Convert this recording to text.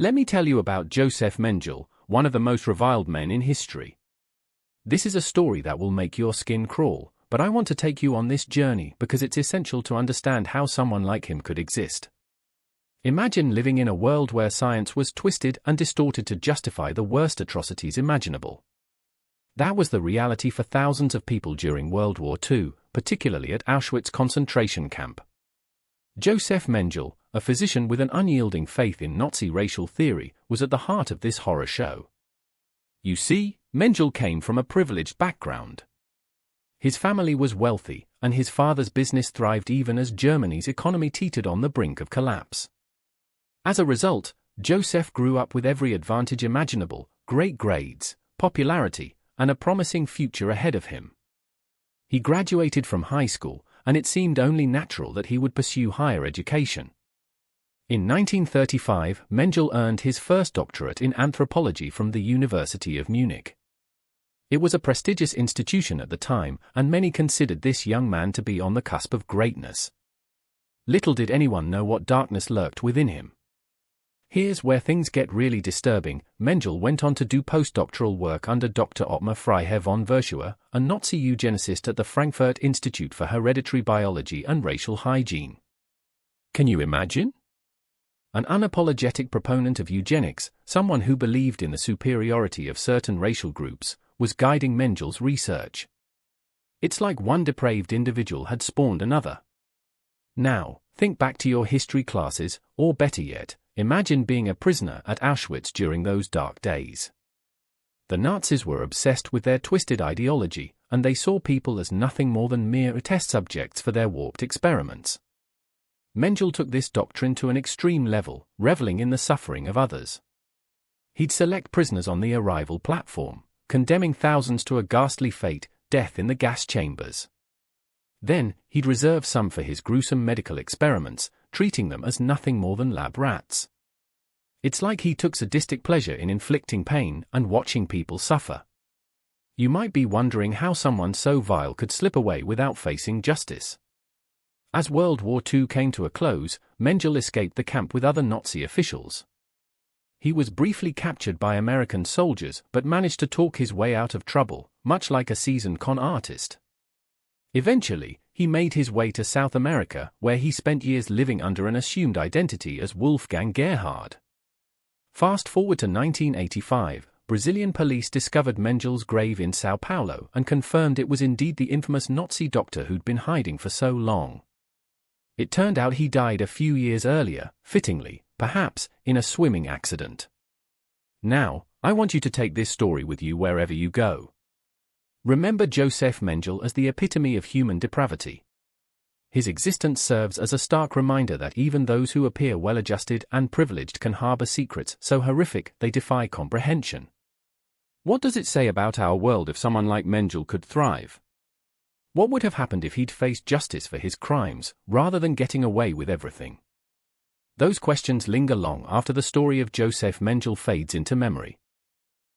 Let me tell you about Josef Mengele, one of the most reviled men in history. This is a story that will make your skin crawl, but I want to take you on this journey because it's essential to understand how someone like him could exist. Imagine living in a world where science was twisted and distorted to justify the worst atrocities imaginable. That was the reality for thousands of people during World War II, particularly at Auschwitz concentration camp. Josef Mengele, a physician with an unyielding faith in Nazi racial theory, was at the heart of this horror show. You see, Mengele came from a privileged background. His family was wealthy, and his father's business thrived even as Germany's economy teetered on the brink of collapse. As a result, Josef grew up with every advantage imaginable: great grades, popularity, and a promising future ahead of him. He graduated from high school, and it seemed only natural that he would pursue higher education. In 1935, Mengele earned his first doctorate in anthropology from the University of Munich. It was a prestigious institution at the time, and many considered this young man to be on the cusp of greatness. Little did anyone know what darkness lurked within him. Here's where things get really disturbing. Mengele went on to do postdoctoral work under Dr. Ottmar Freiherr von Verschuer, a Nazi eugenicist at the Frankfurt Institute for Hereditary Biology and Racial Hygiene. Can you imagine? An unapologetic proponent of eugenics, someone who believed in the superiority of certain racial groups, was guiding Mengele's research. It's like one depraved individual had spawned another. Now, think back to your history classes, or better yet, imagine being a prisoner at Auschwitz during those dark days. The Nazis were obsessed with their twisted ideology, and they saw people as nothing more than mere test subjects for their warped experiments. Mengele took this doctrine to an extreme level, reveling in the suffering of others. He'd select prisoners on the arrival platform, condemning thousands to a ghastly fate, death in the gas chambers. Then, he'd reserve some for his gruesome medical experiments, treating them as nothing more than lab rats. It's like he took sadistic pleasure in inflicting pain and watching people suffer. You might be wondering how someone so vile could slip away without facing justice. As World War II came to a close, Mengele escaped the camp with other Nazi officials. He was briefly captured by American soldiers but managed to talk his way out of trouble, much like a seasoned con artist. Eventually, he made his way to South America, where he spent years living under an assumed identity as Wolfgang Gerhard. Fast forward to 1985, Brazilian police discovered Mengele's grave in São Paulo and confirmed it was indeed the infamous Nazi doctor who'd been hiding for so long. It turned out he died a few years earlier, fittingly, perhaps, in a swimming accident. Now, I want you to take this story with you wherever you go. Remember Josef Mengele as the epitome of human depravity. His existence serves as a stark reminder that even those who appear well-adjusted and privileged can harbor secrets so horrific they defy comprehension. What does it say about our world if someone like Mengele could thrive? What would have happened if he'd faced justice for his crimes, rather than getting away with everything? Those questions linger long after the story of Josef Mengele fades into memory.